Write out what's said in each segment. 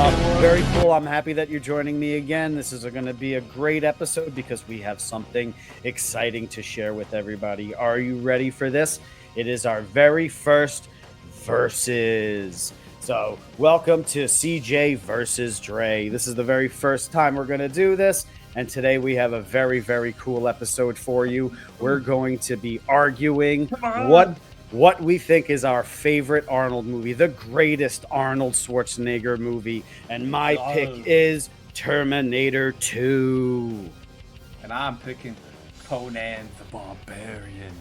Very cool. I'm happy that you're joining me again. This is going to be a great episode because we have something exciting to share with everybody. Are you ready for this? It is our very first versus. So, welcome to CJ versus Dre. This is the very first time we're going to do this. And today we have a very, very cool episode for you. We're going to be arguing what we think is our favorite Arnold movie, the greatest Arnold Schwarzenegger movie. And my pick is Terminator 2. And I'm picking Conan the Barbarian.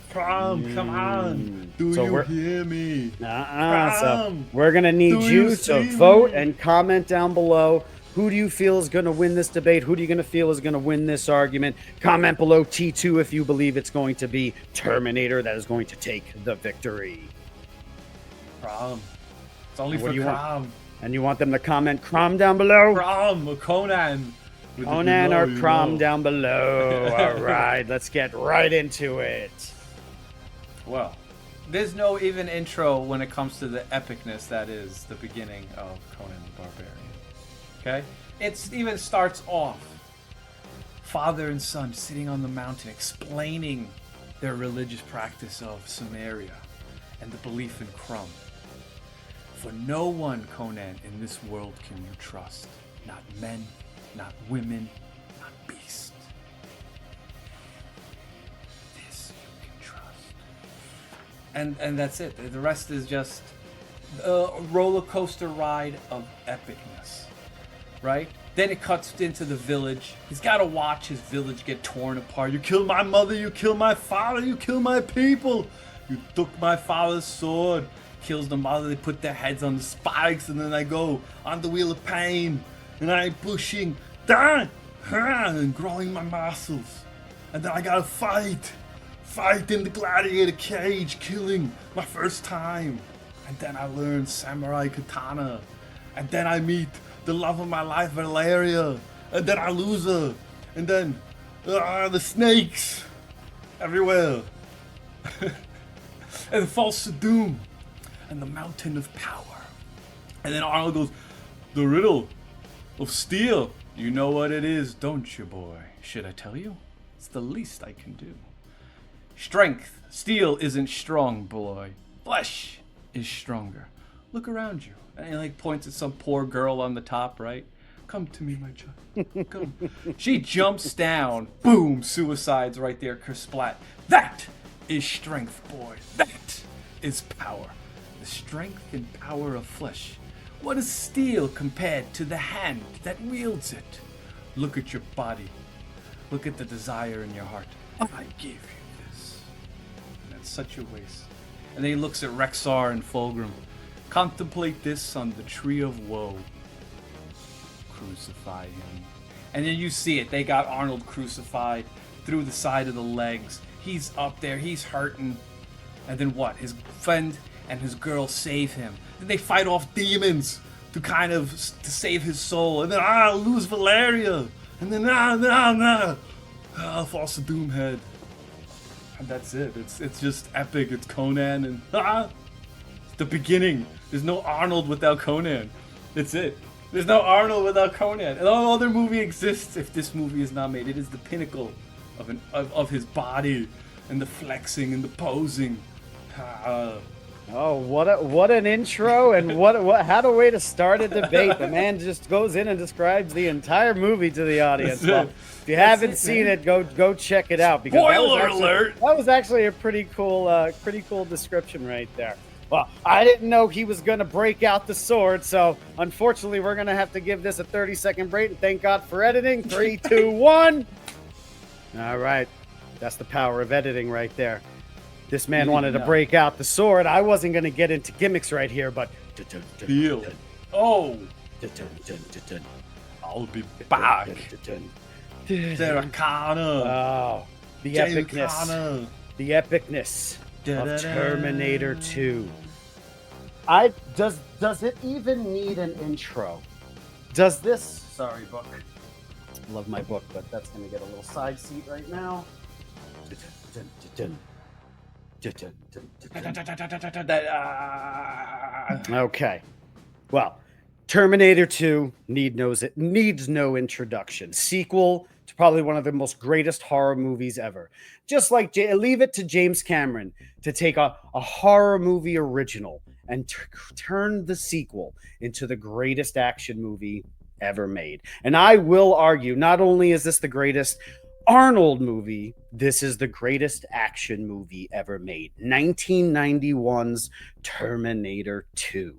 Come on. Do you hear me? So we're going to need you to vote and comment down below. Who do you feel is going to win this debate? Who do you going to feel is going to win this argument? Comment below T2 if you believe it's going to be Terminator that is going to take the victory. Crom. It's only for Crom. And you want them to comment Crom down below? Crom or Conan. Conan or Crom down below. All right, let's get right into it. Well, there's no even intro when it comes to the epicness that is the beginning of Conan the Barbarian. Okay? It even starts off father and son sitting on the mountain explaining their religious practice of Samaria and the belief in Crumb. For no one, Conan, in this world can you trust. Not men, not women, not beasts. This you can trust. And that's it. The rest is just a roller coaster ride of epicness. Right? Then it cuts into the village. He's got to watch his village get torn apart. You killed my mother, you killed my father, you killed my people. You took my father's sword. Kills the mother, they put their heads on the spikes, and then I go on the wheel of pain, and I'm pushing down and growing my muscles. And then I gotta fight in the gladiator cage, killing my first time. And then I learn samurai katana. And then I meet the love of my life, Valeria, and then I lose her, and then the snakes everywhere, and the false doom, and the mountain of power. And then Arnold goes, the riddle of steel. You know what it is, don't you, boy? Should I tell you? It's the least I can do. Strength. Steel isn't strong, boy. Flesh is stronger. Look around you. And he points at some poor girl on the top, right? Come to me, my child. Come. She jumps down. Boom. Suicides right there. Kersplat. That is strength, boy. That is power. The strength and power of flesh. What is steel compared to the hand that wields it? Look at your body. Look at the desire in your heart. I gave you this. And that's such a waste. And then he looks at Rexar and Fulgrim. Contemplate this on the tree of woe. Crucify him. And then you see it. They got Arnold crucified through the side of the legs. He's up there. He's hurting. And then what? His friend and his girl save him. Then they fight off demons to save his soul. And then lose Valeria. And then false Doomhead. And that's it. It's just epic. It's Conan and it's the beginning. There's no Arnold without Conan. That's it. There's no Arnold without Conan. And no other movie exists if this movie is not made. It is the pinnacle of his body and the flexing and the posing. Oh, what an intro and what how a way to start a debate. The man just goes in and describes the entire movie to the audience. Well, if you haven't seen it, go check it out because Spoiler alert. That was actually a pretty cool description right there. Well, I didn't know he was going to break out the sword, so unfortunately we're going to have to give this a 30-second break, and thank God for editing. 3, 2, 1. All right. That's the power of editing right there. This man wanted to break out the sword. I wasn't going to get into gimmicks right here, but... Deal. Oh! I'll be back. Terracana. Oh, the epicness. The epicness of Terminator 2. Does it even need an intro? Does this... Sorry, book. Love my book, but that's going to get a little side seat right now. Okay. Well, Terminator 2 needs no introduction. Sequel to probably one of the most greatest horror movies ever. Just like leave it to James Cameron to take a horror movie original and turn the sequel into the greatest action movie ever made. And I will argue, not only is this the greatest Arnold movie, this is the greatest action movie ever made. 1991's Terminator 2.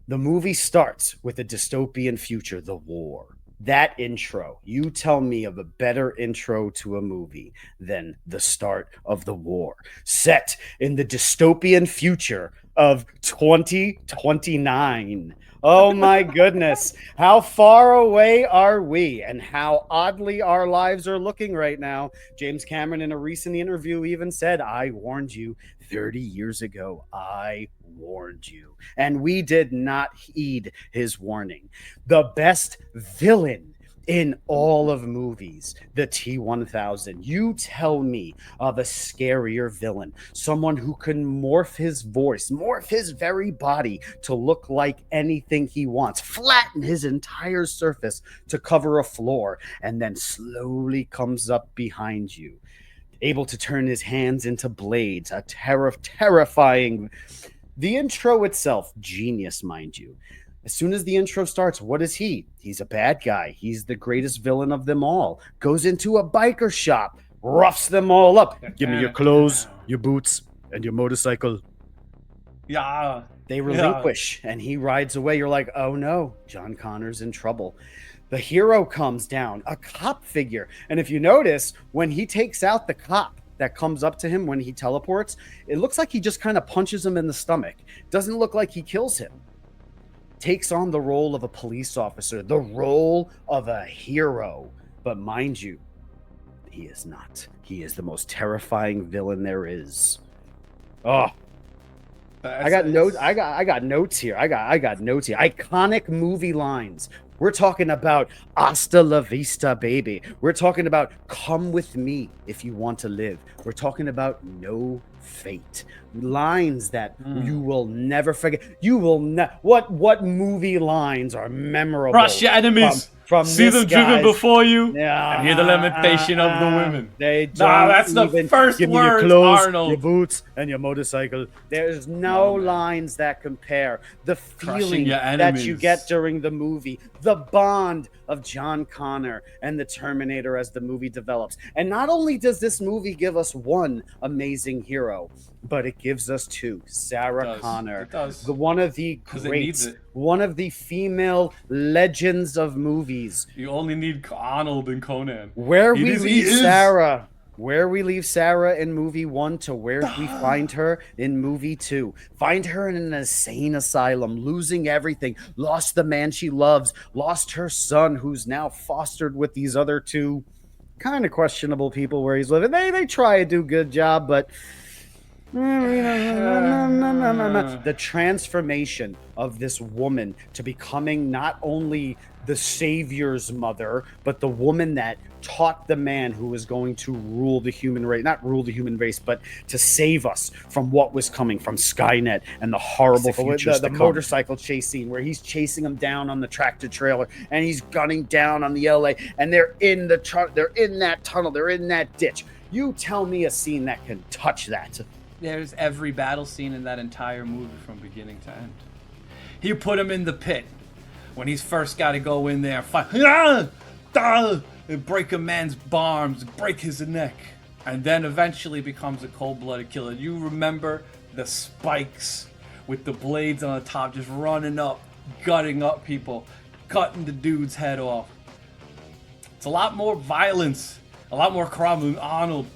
The movie starts with a dystopian future, the war. That intro, you tell me of a better intro to a movie than the start of the war. Set in the dystopian future of 2029. Oh my goodness. How far away are we? And how oddly our lives are looking right now. James Cameron, in a recent interview, even said, I warned you 30 years ago. I warned you. And we did not heed his warning. The best villain in all of movies, the T-1000. You tell me of a scarier villain, someone who can morph his voice, morph his very body to look like anything he wants, flatten his entire surface to cover a floor, and then slowly comes up behind you, able to turn his hands into blades, a terrifying. The intro itself, genius, mind you. As soon as the intro starts, what is he? He's a bad guy. He's the greatest villain of them all. Goes into a biker shop, roughs them all up. Give me your clothes, your boots, and your motorcycle. Yeah. They relinquish, and he rides away. You're like, oh no, John Connor's in trouble. The hero comes down, a cop figure. And if you notice, when he takes out the cop that comes up to him when he teleports, it looks like he just kind of punches him in the stomach. Doesn't look like he kills him. Takes on the role of a police officer, the role of a hero. But mind you, he is not. He is the most terrifying villain there is. Oh, I got notes. I got notes here. I got notes here. Iconic movie lines. We're talking about hasta la vista, baby. We're talking about come with me if you want to live. We're talking about no fate. Lines that you will never forget. You will what movie lines are memorable? Crush your enemies. From see them driven before you, yeah, and hear the lamentation of the women. That's the first give me words, your clothes, Arnold. your boots, and your motorcycle. There's no lines that compare. The feeling that you get during the movie, the bond of John Connor and the Terminator as the movie develops. And not only does this movie give us one amazing hero, but it gives us two. Sarah Connor, one of the greats, one of the female legends of movies. You only need Arnold and Conan. Where we leave Sarah in movie 1 to where we find her in movie 2. Find her in an insane asylum, losing everything, lost the man she loves, lost her son who's now fostered with these other two kind of questionable people where he's living. They try to do a good job, but the transformation of this woman to becoming not only the savior's mother, but the woman that taught the man who was going to rule the human race, not rule the human race, but to save us from what was coming from Skynet and the horrible futures the motorcycle chase scene where he's chasing them down on the tractor trailer and he's gunning down on the LA and they're in that tunnel, they're in that ditch. You tell me a scene that can touch that. There's every battle scene in that entire movie from beginning to end. You put him in the pit when he's first got to go in there and fight, and break a man's arms, break his neck, and then eventually becomes a cold-blooded killer. You remember the spikes with the blades on the top just running up, gutting up people, cutting the dude's head off. It's a lot more violence, a lot more crime than Arnold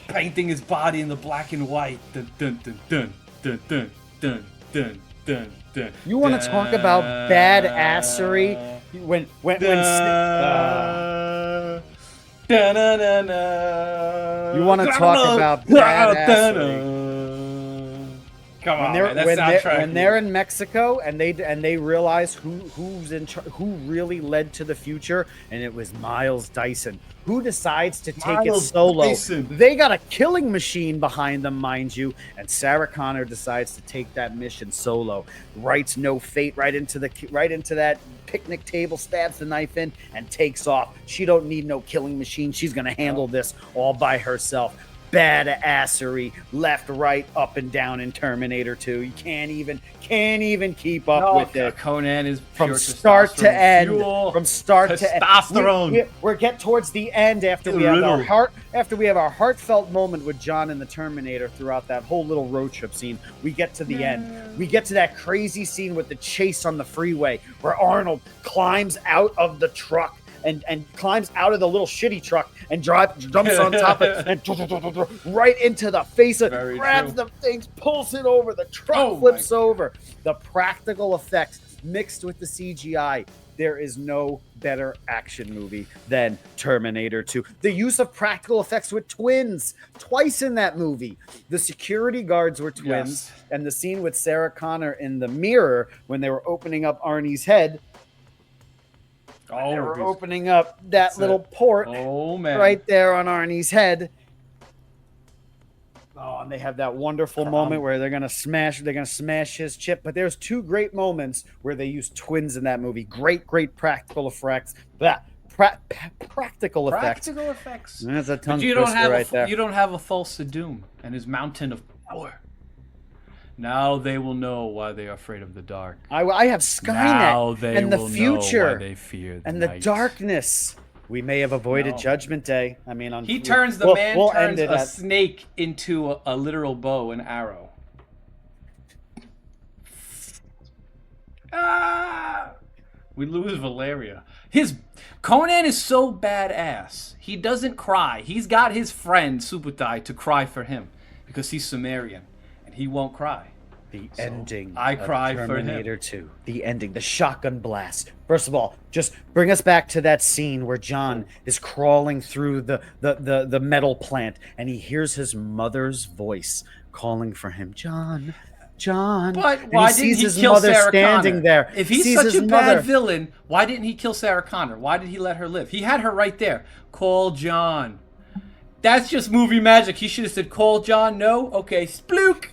painting his body in the black and white. Dun, dun, dun, dun, dun, dun, dun, dun, dun, dun. You want to talk about badassery? When you want to talk about badassery? Come when on, they're man. That when they're soundtrack. when they're in Mexico and they realize who really led to the future, and it was Miles Dyson. Who decides to take it Miles solo? Dyson. They got a killing machine behind them, mind you, and Sarah Connor decides to take that mission solo. Writes no fate right into that picnic table, stabs the knife in, and takes off. She don't need no killing machine. She's gonna handle this all by herself. Badassery, left, right, up and down in Terminator 2. You can't even keep up with it. Conan is From start to end. Fuel. From start to end. Testosterone. We're get towards the end after we have our heartfelt moment with John and the Terminator throughout that whole little road trip scene. We get to the end. We get to that crazy scene with the chase on the freeway where Arnold climbs out of the truck and climbs out of the little shitty truck and jumps on top of it and right into the face of it, grabs the things, pulls it over, the truck flips over. The practical effects mixed with the CGI. There is no better action movie than Terminator 2. The use of practical effects with twins twice in that movie. The security guards were twins, and the scene with Sarah Connor in the mirror when they were opening up Arnie's head. They were opening up that little port right there on Arnie's head. Oh, and they have that wonderful moment where they're gonna smash his chip. But there's two great moments where they use twins in that movie. Great practical effects. Practical effects. That's a tongue twister right there. You don't have a false doom and his mountain of power. Now they will know why they are afraid of the dark. I have Skynet and the future know why they fear the and night. The darkness. We may have avoided Judgment Day. I mean, turns a snake into a literal bow and arrow. We lose Valeria. Conan is so badass. He doesn't cry. He's got his friend Subutai to cry for him because he's Sumerian. He won't cry. The ending. I cry for him. Terminator 2. The ending. The shotgun blast. First of all, just bring us back to that scene where John is crawling through the metal plant and he hears his mother's voice calling for him. John. But why didn't he kill Sarah Connor? There. If he's such a bad villain, why didn't he kill Sarah Connor? Why did he let her live? He had her right there. Call John. That's just movie magic. He should have said, call John. No? Okay. Splook.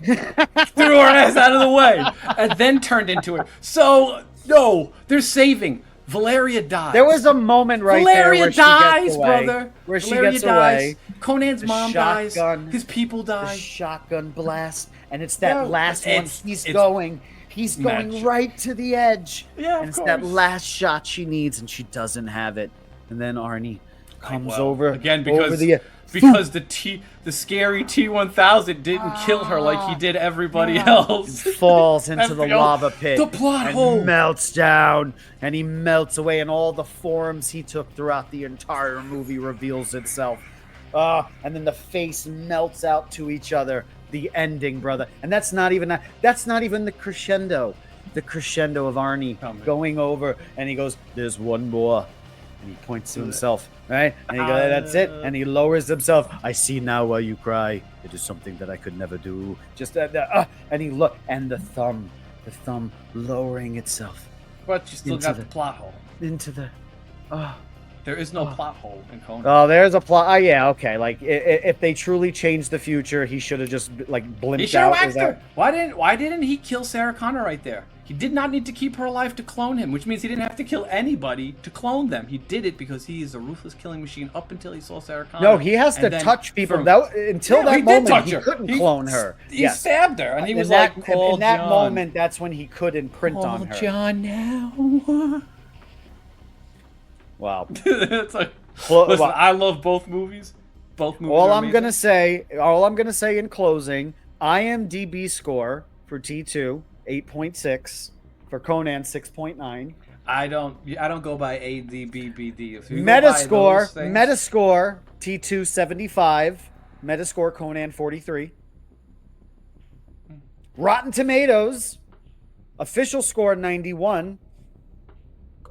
Threw her ass out of the way. And then turned into her. So, no. They're saving. Valeria dies. There was a moment there where she gets away. Brother. Where Valeria she gets away. Conan's mom dies. His people die. The shotgun blast. And it's that last one. He's going right to the edge. Yeah, and it's that last shot she needs, and she doesn't have it. And then Arnie comes over. Again, because the scary T-1000 didn't kill her like he did everybody else. He falls into the lava pit. The plot hole. Melts down, and he melts away, and all the forms he took throughout the entire movie reveals itself. And then the face melts out to each other. The ending, brother. And that's not even the crescendo. The crescendo of Arnie going over, and he goes, "There's one more." And he points to himself, right? And he goes, "That's it." And he lowers himself. "I see now why you cry. It is something that I could never do." Just and he and the thumb lowering itself. But you still got the plot hole. Into the, There is no plot hole in Conan. Oh, there's a plot. Oh, yeah, okay. Like, if they truly changed the future, he should have just blimped he out. He should have waxed her. Why didn't he kill Sarah Connor right there? He did not need to keep her alive to clone him, which means he didn't have to kill anybody to clone them. He did it because he is a ruthless killing machine up until he saw Sarah Connor. No, he has to touch people. Until that moment, he couldn't clone her. He stabbed her, and he was in John. that moment, that's when he could imprint on her. Call John now. Wow. It's like, listen, I love both movies. Both movies. All I'm gonna say in closing, IMDb score for T2 8.6, for Conan 6.9. I don't go by A, D, B, B, D. Metascore T2 75. Metascore Conan 43. Rotten Tomatoes official score 91.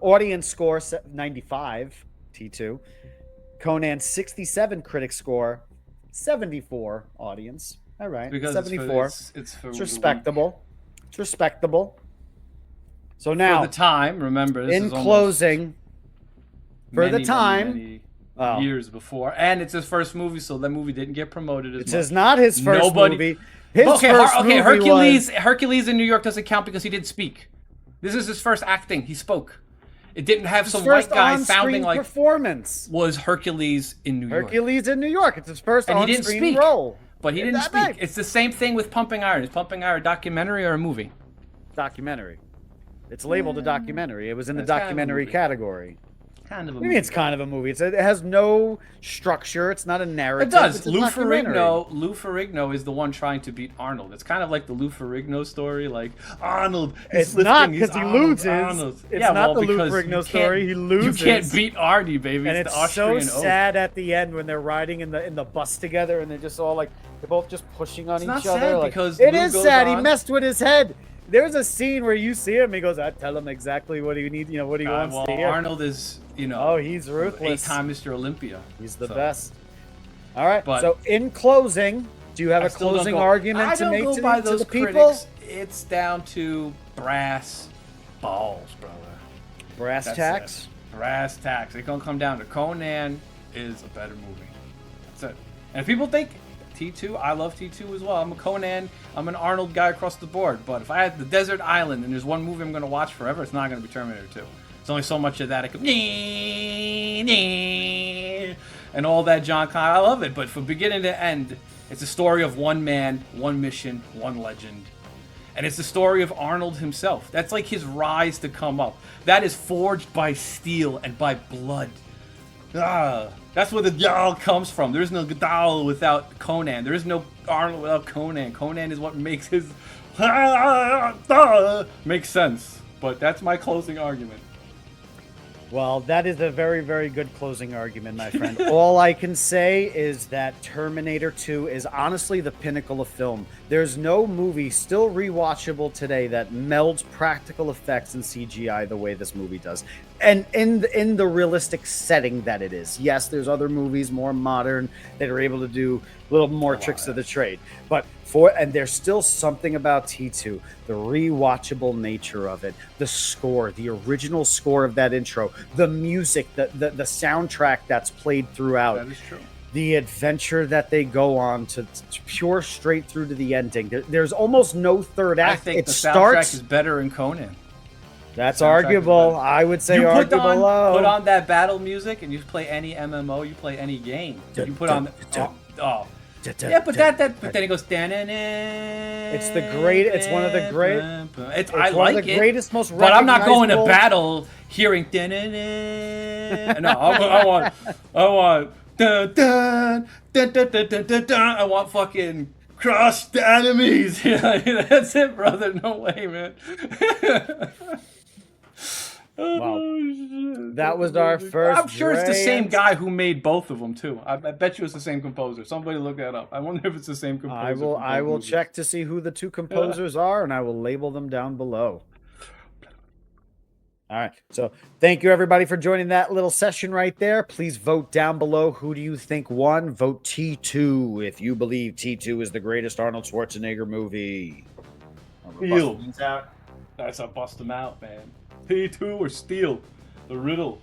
Audience score 95. T2. Conan 67 critic score, 74 audience. All right. Because 74. it's for It's the respectable. It's respectable. So week. now, For the time, remember, this in is almost closing, for the many, time, many oh, years before, and it's his first movie, so that movie didn't get promoted as this much. is not his first Nobody. movie. His Okay, first okay. movie was Hercules in New York doesn't count because he didn't speak. This is his first acting. He spoke. It didn't have his some first white guy on-screen sounding like performance. was Hercules in New York. Hercules in New York. It's his first And he didn't on-screen speak. role. But he didn't speak. It's the same thing with Pumping Iron. Is Pumping Iron a documentary or a movie? Documentary. It's labeled a documentary. It was in the It's kind of a documentary movie. category. Kind of a I mean, movie. it's kind of a movie. It has no structure. It's not a narrative. It does. It's a Lou documentary. Ferrigno is the one trying to beat Arnold. It's kind of like the Lou Ferrigno story. Like Arnold, It's he's not lifting, because he's he Arnold, loses. Arnold. It's Yeah, not well, the Lou because Ferrigno you story. He loses. You can't beat Arnie, baby. And it's it's the so Austrian oath. sad at the end when they're riding in the bus together and they're just all like they're both just pushing on It's each not other. sad Like, because it Lou is goes sad. He on- messed with his head. There's a scene where you see him. He goes, "I tell him exactly what he needs. What he wants well, to hear." Arnold is, Oh, he's ruthless. 8-time Mr. Olympia. He's the So, best. All right. But- So in closing, do you have I a still don't closing go- argument I to don't make go to, by to those the people? critics. It's down to brass balls, brother. Brass That's tacks. it. Brass tacks. It's gonna come down to Conan is a better movie. That's it. And if people think T2, I love T2 as well. I'm a Conan, I'm an Arnold guy across the board. But if I had the desert island and there's one movie I'm gonna watch forever, it's not gonna be Terminator 2. There's only so much of that. I could and all that John Connor. I love it, but from beginning to end, it's a story of one man, one mission, one legend. And it's the story of Arnold himself. That's like his rise to come up. That is forged by steel and by blood. That's where the Gadal comes from. There is no Gadal without Conan. There is no Arnold without Conan. Conan is what makes his makes sense. But that's my closing argument. Well, that is a very, very good closing argument, my friend. All I can say is that Terminator 2 is honestly the pinnacle of film. There's no movie still rewatchable today that melds practical effects and CGI the way this movie does. And in the realistic setting that it is. Yes, there's other movies more modern that are able to do a little more tricks of the trade. But there's still something about T2, the rewatchable nature of it, the score, the original score of that intro, the music, the soundtrack that's played throughout. That is true. The adventure that they go on to pure straight through to the ending. There's almost no third act. I think it the starts. soundtrack is better in Conan. That's soundtrack is arguable. better. I would say You put arguable. on that battle music and you play any MMO, you play any game. You put on yeah, but but then it goes. It's the great. It's one of the great. It's one I of like the it, greatest, most. but I'm not going to recognizable- battle hearing. No, I want. Dun, dun, dun, dun, dun, dun, dun, dun. I want fucking crush the enemies. That's it, brother. No way, man. Wow. Oh, That was our first. I'm sure it's the Dre same and- guy who made both of them too. I bet you it's the same composer. Somebody look that up. I wonder if it's the same composer. I will. for I both will movies. check to see who the two composers are, and I will label them down below. All right. So thank you everybody for joining that little session right there. Please vote down below. Who do you think won? Vote T2 if you believe T2 is the greatest Arnold Schwarzenegger movie. Steel. That's a bust them out, man. T2 or Steel. The riddle.